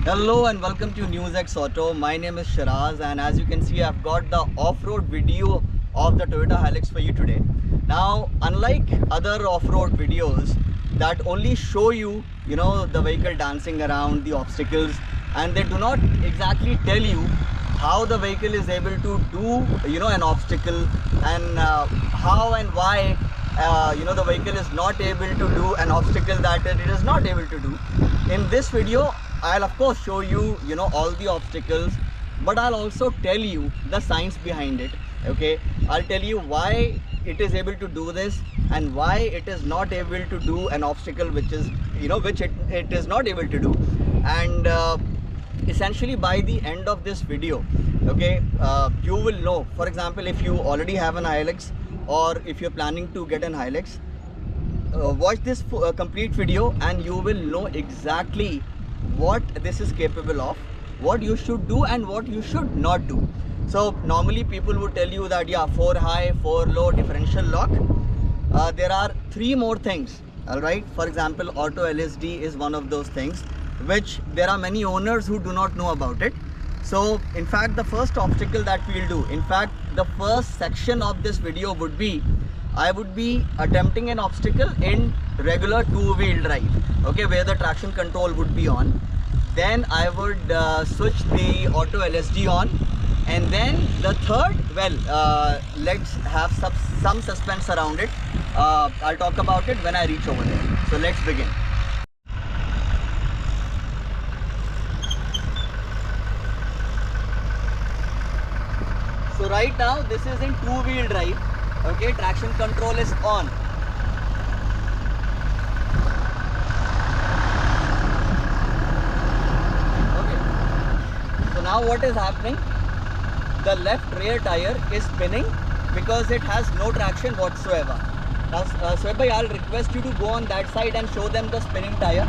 Hello and welcome to NewsX Auto. My name is Shiraz, and as you can see, I've got the off-road video of the Toyota Hilux for you today. Now, unlike other off-road videos that only show you, the vehicle dancing around the obstacles, and they do not exactly tell you how the vehicle is able to do, an obstacle, and how and why, the vehicle is not able to do an obstacle that it is not able to do. In this video, I'll of course show you, all the obstacles, but I'll also tell you the science behind it. Okay, I'll tell you why it is able to do this and why it is not able to do an obstacle which is, which it is not able to do. And essentially by the end of this video, okay, you will know. For example, if you already have an Hilux or if you're planning to get an Hilux, watch this complete video and you will know exactly what this is capable of, what you should do and what you should not do. So normally people would tell you that 4 high, 4 low, differential lock. There are 3 more things. All right, for example, auto LSD is one of those things which there are many owners who do not know about it. So in fact, the first obstacle that we'll do, in fact the first section of this video would be, I would be attempting an obstacle in regular 2-wheel drive, okay, where the traction control would be on. Then I would switch the auto LSD on, and then the third, let's have some suspense around it. I'll talk about it when I reach over there. So let's begin. So right now this is in 2-wheel drive. Okay, traction control is on. Okay, so now what is happening? The left rear tire is spinning because it has no traction whatsoever. Now Sweb bhai, I'll request you to go on that side and show them the spinning tire.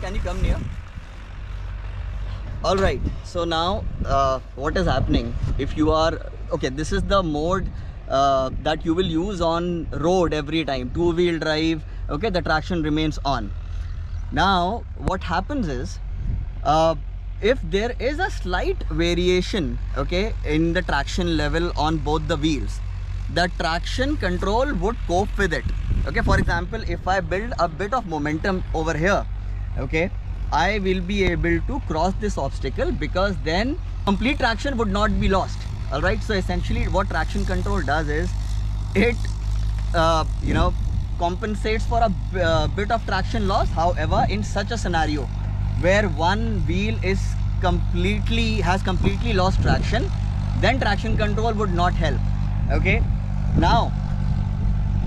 Can you come near? All right, so now what is happening, if you are, okay, this is the mode that you will use on road every time, 2-wheel drive, okay, the traction remains on. Now what happens is, if there is a slight variation, okay, in the traction level on both the wheels, the traction control would cope with it. Okay, for example, if I build a bit of momentum over here, okay, I will be able to cross this obstacle because then complete traction would not be lost. All right, so essentially what traction control does is it compensates for a bit of traction loss. However, in such a scenario where one wheel is has completely lost traction, then traction control would not help. Okay, now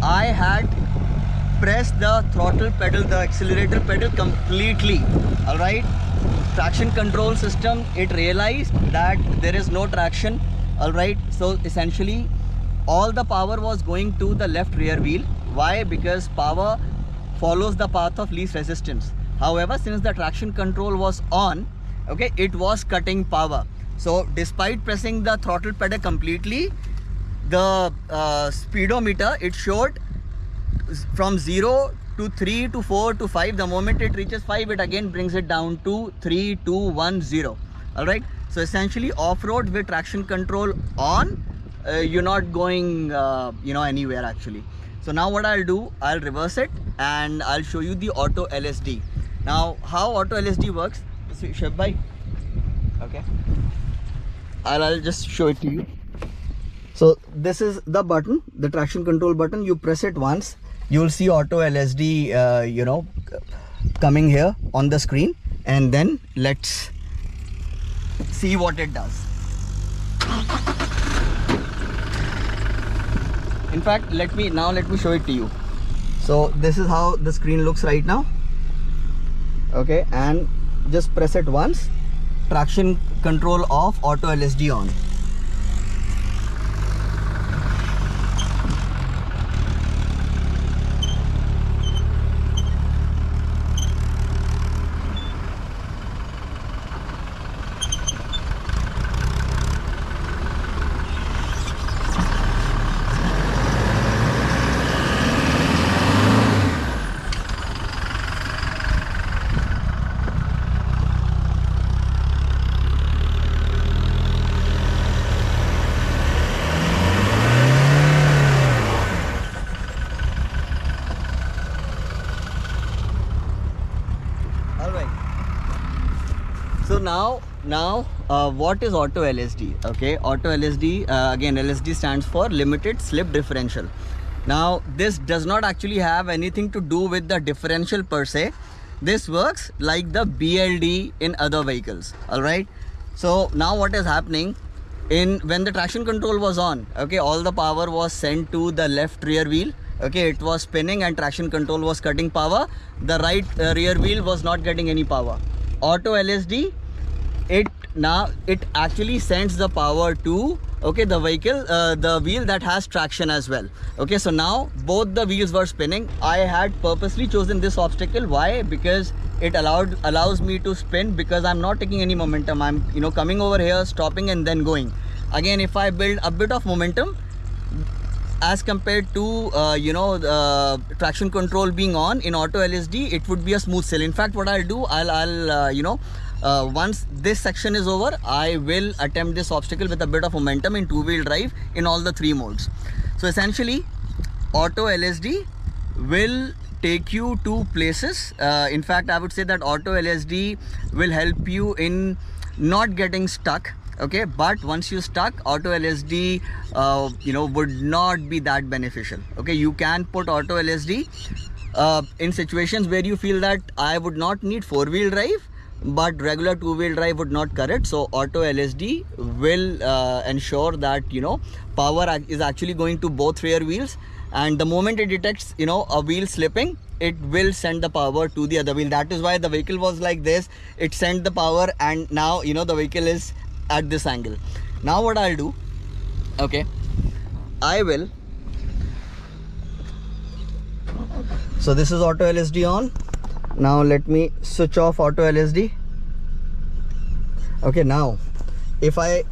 I had press the throttle pedal, the accelerator pedal completely. All right, traction control system, it realized that there is no traction. All right, so essentially all the power was going to the left rear wheel. Why? Because power follows the path of least resistance. However, since the traction control was on, okay, it was cutting power. So despite pressing the throttle pedal completely, the speedometer, it showed from 0 to 3 to 4 to 5. The moment it reaches 5, it again brings it down to 3, 2, 1, 0. All right, so essentially off-road with traction control on, you're not going anywhere actually. So now what I'll do, I'll reverse it and I'll show you the auto LSD. Now how auto LSD works, Sweb bhai, okay, I'll just show it to you. So this is the button, the traction control button. You press it once, you will see auto LSD coming here on the screen, and then let's see what it does. In fact, let me show it to you. So this is how the screen looks right now. Okay, and just press it once, traction control off, auto LSD on. All right. So now what is auto LSD? Okay, auto LSD, again, LSD stands for limited slip differential. Now this does not actually have anything to do with the differential per se. This works like the BLD in other vehicles. All right. So now what is happening, when the traction control was on, okay, all the power was sent to the left rear wheel. Okay, it was spinning and traction control was cutting power. The right rear wheel was not getting any power. Auto LSD, it actually sends the power to, okay, the vehicle, the wheel that has traction as well. Okay, so now both the wheels were spinning. I had purposely chosen this obstacle. Why? Because it allows me to spin, because I'm not taking any momentum. I'm, you know, coming over here, stopping and then going. Again, if I build a bit of momentum as compared to traction control being on in auto LSD, it would be a smooth sail. In fact, what I'll do, once this section is over, I will attempt this obstacle with a bit of momentum in two-wheel drive in all the three modes. So essentially, auto LSD will take you to places. In fact, I would say that auto LSD will help you in not getting stuck. Okay, but once you stuck, auto LSD would not be that beneficial. Okay, you can put auto LSD in situations where you feel that I would not need four-wheel drive, but regular two-wheel drive would not cut it. So auto LSD will ensure that, you know, power is actually going to both rear wheels, and the moment it detects, you know, a wheel slipping, it will send the power to the other wheel. That is why the vehicle was like this. It sent the power, and now, you know, the vehicle is at this angle. Now what I'll do, okay, so this is auto LSD on. Now let me switch off auto LSD. Okay, now if I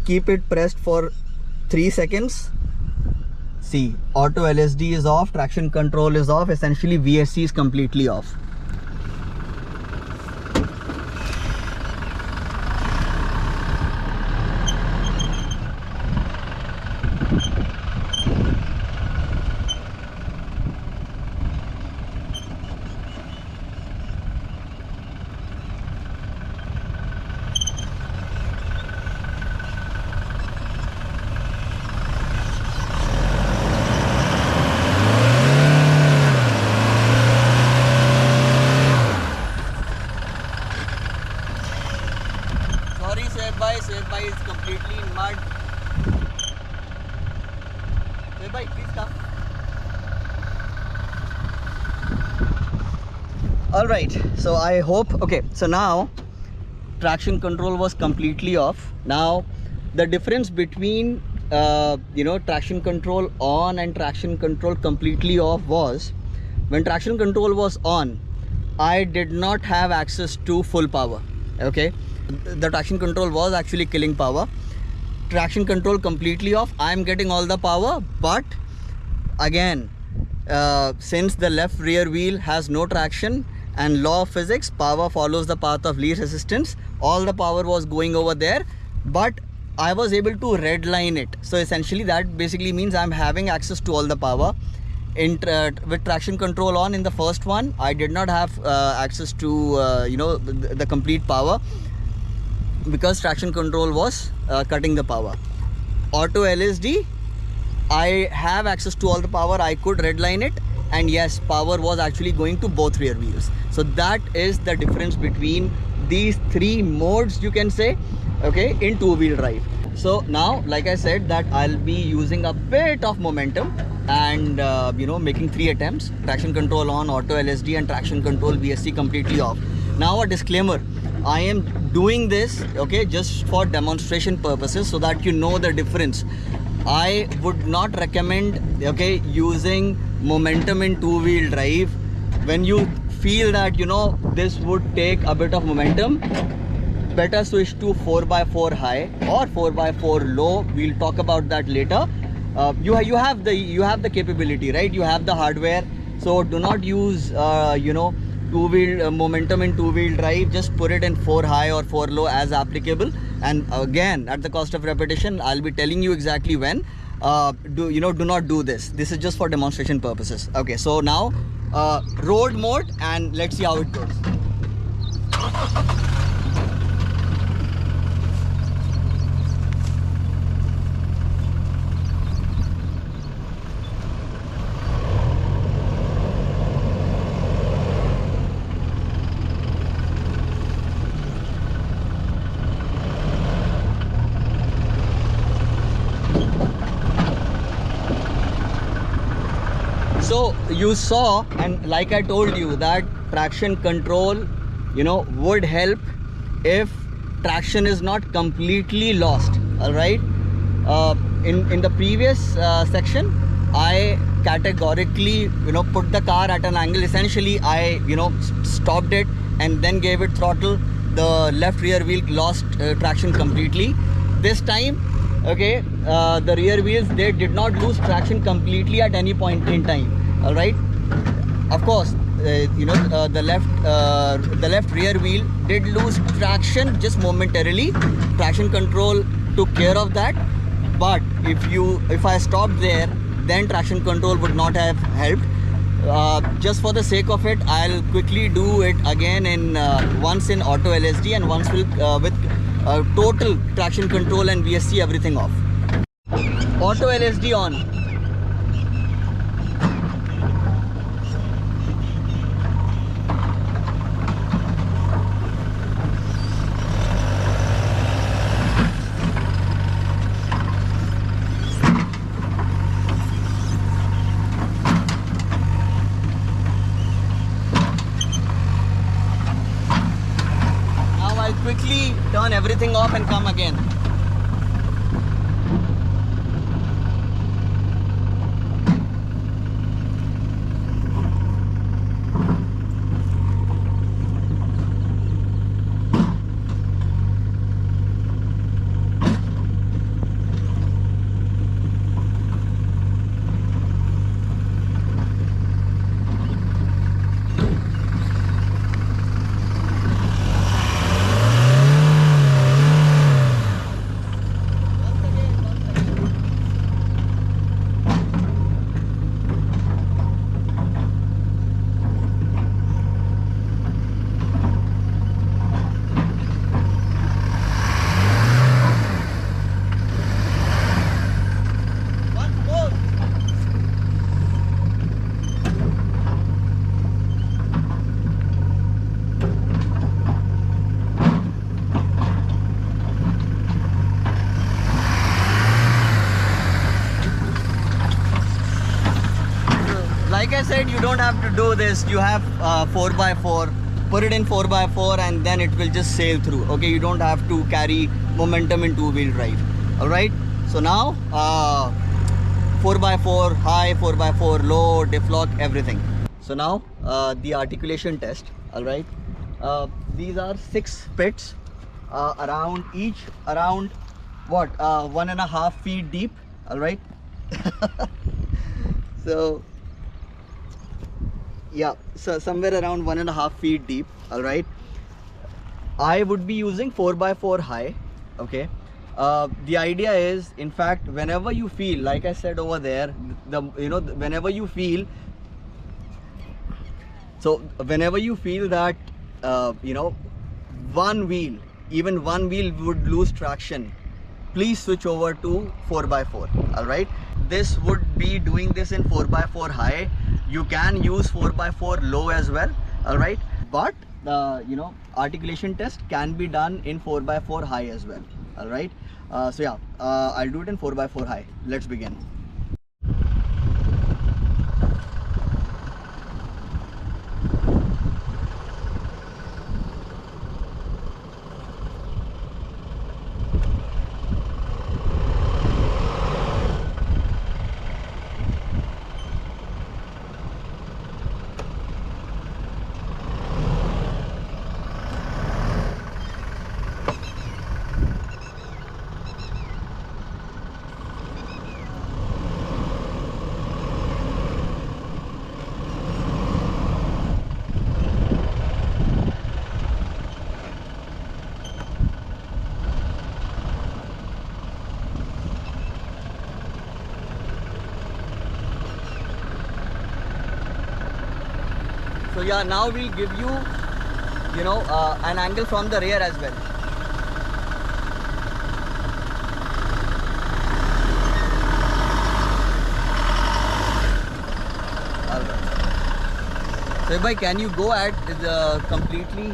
keep it pressed for 3 seconds, see, auto LSD is off, traction control is off, essentially VSC is completely off. Sohaib bhai is completely in mud. Sohaib bhai, please come. Alright, so I hope, okay, so now traction control was completely off. Now the difference between traction control on and traction control completely off was, when traction control was on, I did not have access to full power. Okay, the traction control was actually killing power. Traction control completely off, I am getting all the power, but again, since the left rear wheel has no traction, and law of physics, power follows the path of least resistance, all the power was going over there, but I was able to redline it. So essentially that basically means I'm having access to all the power. With traction control on in the first one, I did not have access to the complete power, because traction control was cutting the power. Auto LSD, I have access to all the power, I could redline it, and yes, power was actually going to both rear wheels. So that is the difference between these three modes, you can say, okay, in two-wheel drive. So now, like I said, that I'll be using a bit of momentum and making 3 attempts: traction control on, auto LSD, and traction control VSC completely off. Now a disclaimer, I am doing this, okay, just for demonstration purposes, so that you know the difference. I would not recommend, okay, using momentum in two-wheel drive. When you feel that, this would take a bit of momentum, better switch to 4x4 high or 4x4 low. We'll talk about that later. You have the capability, right? You have the hardware, so do not use two-wheel momentum in two-wheel drive. Just put it in 4 high or 4 low as applicable. And again, at the cost of repetition, I'll be telling you exactly when. Do not do this. This is just for demonstration purposes. Okay, so now road mode and let's see how it goes. So you saw, and like I told you, that traction control, you know, would help if traction is not completely lost. All right. In the previous section, I categorically, you know, put the car at an angle. Essentially, I, you know, stopped it and then gave it throttle. The left rear wheel lost traction completely. This time, okay, the rear wheels, they did not lose traction completely at any point in time. All right. Of course, you know, the left rear wheel did lose traction just momentarily. Traction control took care of that. But if I stopped there, then traction control would not have helped. Just for the sake of it, I'll quickly do it again in once in auto LSD and once with total traction control and VSC, everything off. Auto LSD on. Quickly turn everything off and come again. Like I said, you don't have to do this. You have 4x4, put it in 4x4 and then it will just sail through. Okay, you don't have to carry momentum in two-wheel drive. All right, so now 4x4 high, 4x4 low, diff lock, everything. So now the articulation test. All right, these are 6 pits around each, around what, 1.5 feet deep. All right. So yeah, so somewhere around 1.5 feet deep. All right, I would be using 4x4 high. Okay, the idea is, in fact, whenever you feel, like I said over there, whenever you feel, so whenever you feel that even one wheel would lose traction, please switch over to 4x4. all right, this would be doing this in 4x4 high. You can use 4x4 low as well. All right, but the articulation test can be done in 4x4 high as well. All right, so yeah, I'll do it in 4x4 high. Let's begin. So yeah, now we'll give you, an angle from the rear as well. Alright. So bhai, can you go at the completely?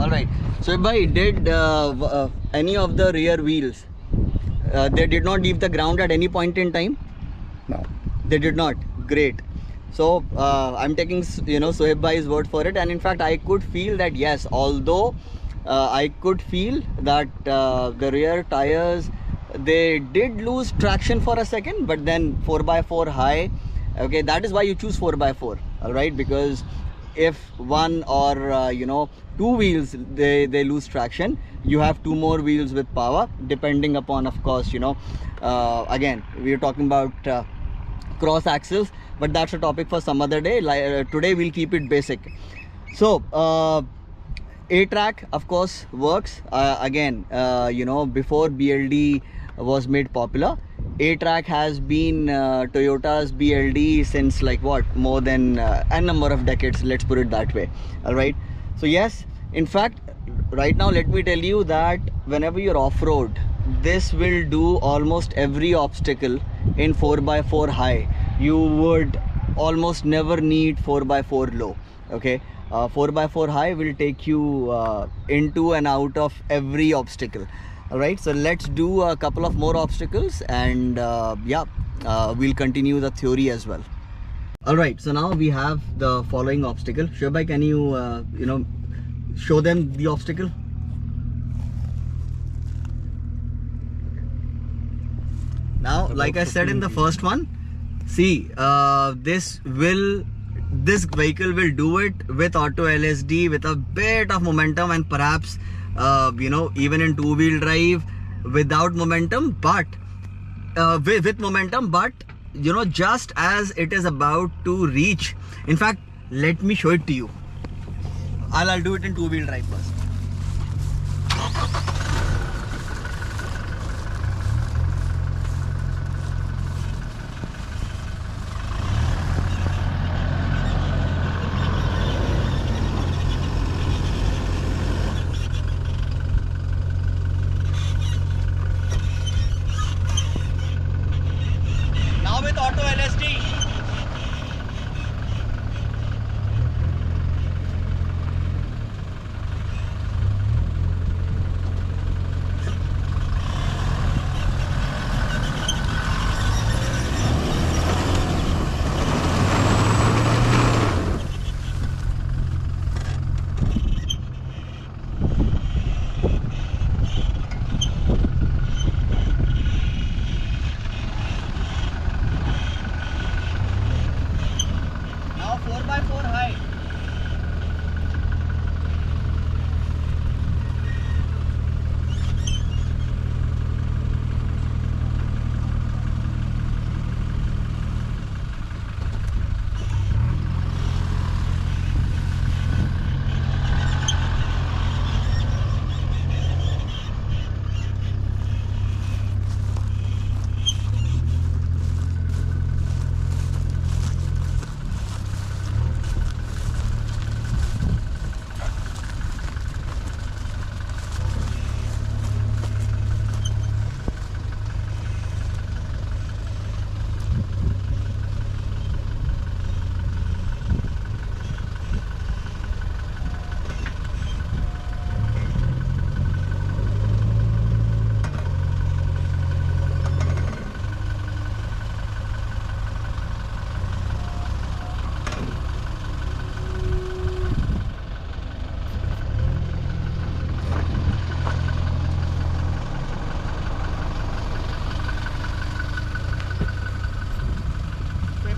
Alright, so bhai, did any of the rear wheels, they did not leave the ground at any point in time? No. They did not. Great. So I'm taking Sohaib bhai's word for it, and in fact I could feel that yes, although I could feel that the rear tires, they did lose traction for a second, but then 4x4 high, okay, that is why you choose 4x4, all right, because if one or two wheels they lose traction, you have two more wheels with power, depending upon, of course, again we are talking about cross axles, but that's a topic for some other day. Today we'll keep it basic. So A-Track of course works. Again, before BLD was made popular, A-Track has been Toyota's BLD since like what, more than a number of decades, let's put it that way. All right, so yes, in fact right now let me tell you that whenever you're off-road, this will do almost every obstacle in 4x4 high. You would almost never need 4x4 low. Okay, 4x4 high will take you into and out of every obstacle. All right, so let's do a couple of more obstacles, and we'll continue the theory as well. All right, so now we have the following obstacle. Shoaib bhai, can you show them the obstacle? Now, like I said in the first one, see, this vehicle will do it with auto LSD, with a bit of momentum, and perhaps even in two-wheel drive without momentum, but with momentum, but just as it is about to reach. In fact, let me show it to you. I'll do it in two-wheel drive first. Now with auto LSD.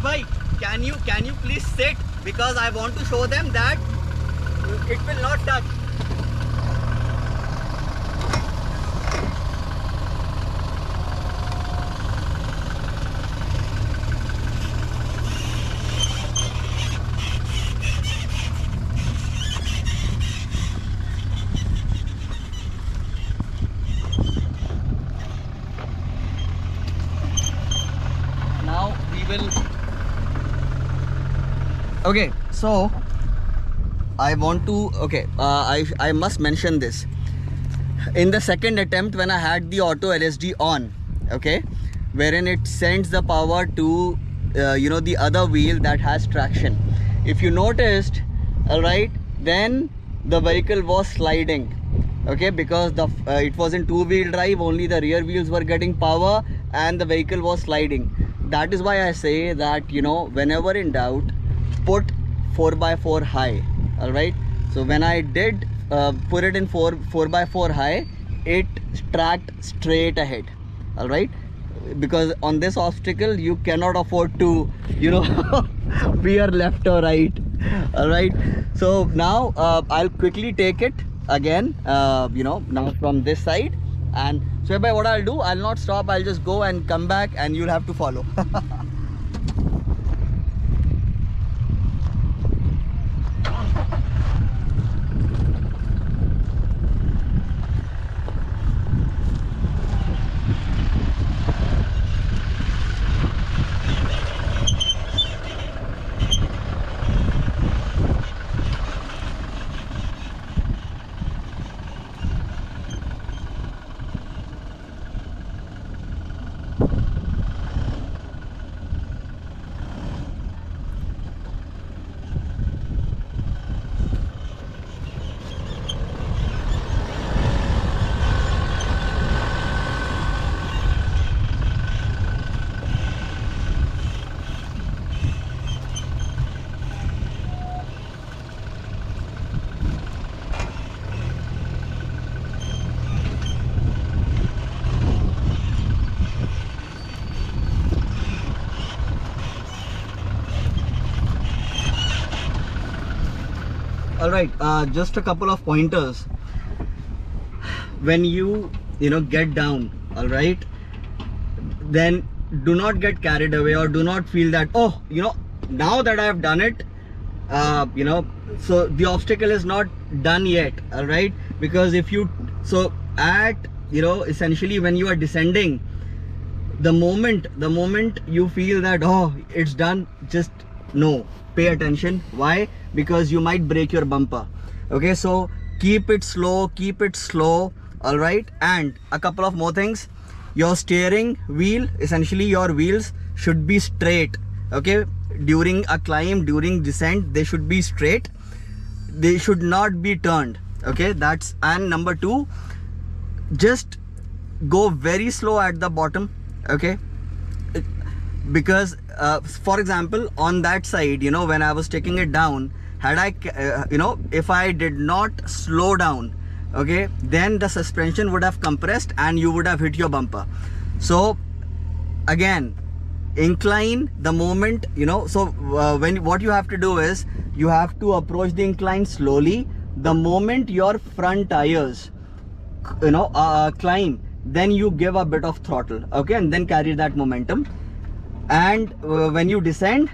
bhai, can you please sit, because I want to show them that it will not touch. Now we will. Okay, so I want to. Okay, I must mention this. In the second attempt, when I had the auto LSD on, okay, wherein it sends the power to the other wheel that has traction. If you noticed, all right, then the vehicle was sliding, okay, because it was in two-wheel drive. Only the rear wheels were getting power and the vehicle was sliding. That is why I say that, whenever in doubt, put 4x4 high. All right, so when I did put it in 4x4 high, it tracked straight ahead. All right, because on this obstacle you cannot afford to veer left or right. All right, so now I'll quickly take it again, now from this side. And so by what I'll do, I'll not stop, I'll just go and come back and you'll have to follow. All right, just a couple of pointers. When you get down, all right, then do not get carried away, or do not feel that, oh, now that I have done it, so the obstacle is not done yet. All right, because if you essentially when you are descending, the moment you feel that, oh, it's done, just no, pay attention. Why? Because you might break your bumper. Okay, so keep it slow, all right. And a couple of more things: your steering wheel, essentially your wheels, should be straight. Okay, during a climb, during descent, they should be straight, they should not be turned. Okay, that's. And number two, just go very slow at the bottom. Okay, because for example, on that side, when I was taking it down, had I if I did not slow down, okay, then the suspension would have compressed and you would have hit your bumper. So again, incline, the moment what you have to do is, you have to approach the incline slowly. The moment your front tires climb, then you give a bit of throttle, okay, and then carry that momentum. And when you descend,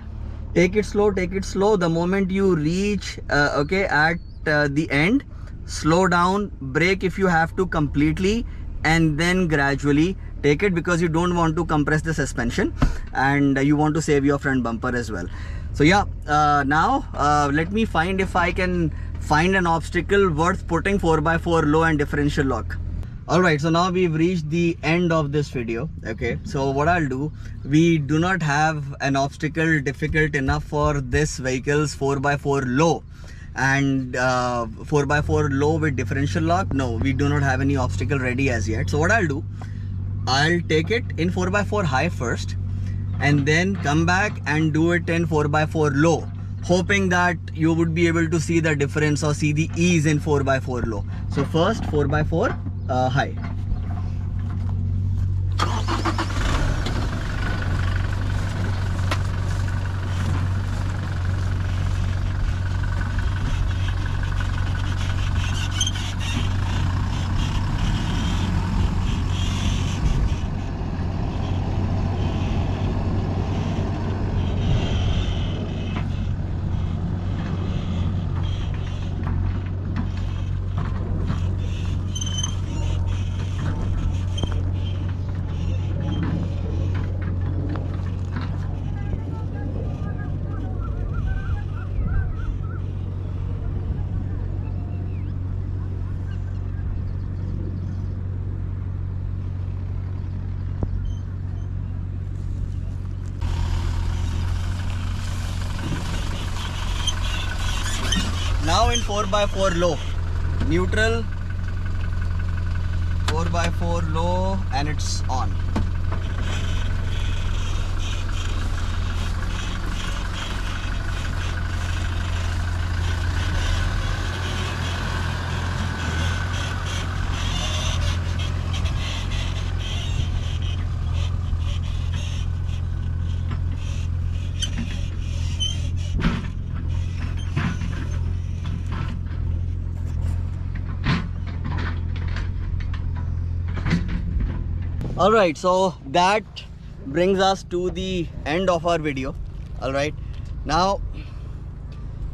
take it slow. The moment you reach at the end, slow down, brake if you have to completely, and then gradually take it, because you don't want to compress the suspension and you want to save your front bumper as well. So yeah, now let me find if I can find an obstacle worth putting 4x4 low and differential lock. All right, so now we've reached the end of this video. Okay, so what I'll do, we do not have an obstacle difficult enough for this vehicle's 4x4 low and 4x4 low with differential lock. No, we do not have any obstacle ready as yet. So what I'll do, I'll take it in 4x4 high first and then come back and do it in 4x4 low, hoping that you would be able to see the difference or see the ease in 4x4 low. So first 4x4 high. 4x4 low, neutral, 4x4 low, and it's on. Alright, so that brings us to the end of our video. Alright, now,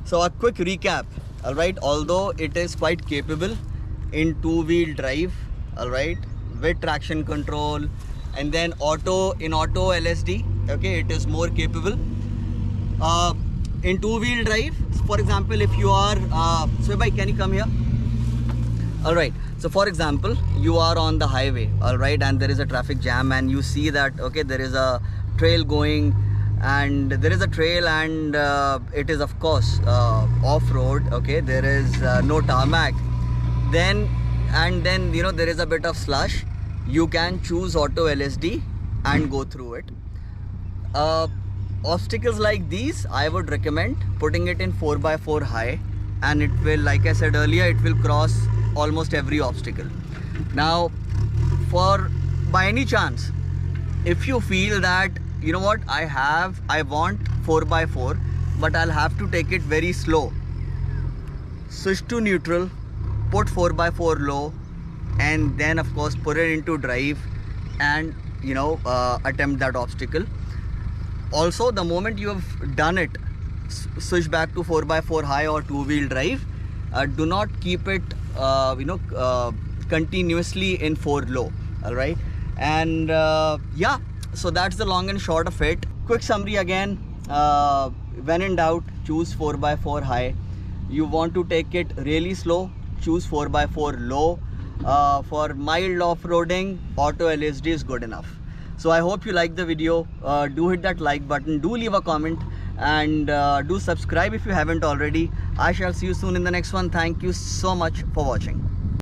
so a quick recap. Alright, although it is quite capable in two-wheel drive, alright, with traction control and then auto LSD, okay, it is more capable. In two-wheel drive, for example, if you are, Swebhai, can you come here? Alright, so for example, you are on the highway, alright, and there is a traffic jam and you see that, okay, there is a trail going and it is of course off-road, okay, there is no tarmac, then you know there is a bit of slush, you can choose auto LSD and go through it. Obstacles like these, I would recommend putting it in 4x4 high, and it will, like I said earlier, it will cross almost every obstacle. Now, by any chance, if you feel that, you know what, I want 4x4, but I'll have to take it very slow, switch to neutral, put 4x4 low, and then of course put it into drive and, you know, attempt that obstacle. Also, the moment you have done it, switch back to 4x4 high or two-wheel drive. Do not keep it continuously in 4 low. All right, and yeah, so that's the long and short of it. Quick summary again, when in doubt, choose 4x4 high. You want to take it really slow, choose 4x4 low. For mild off-roading, auto LSD is good enough. So I hope you like the video. Do hit that like button, do leave a comment, and do subscribe if you haven't already. I shall see you soon in the next one. Thank you so much for watching.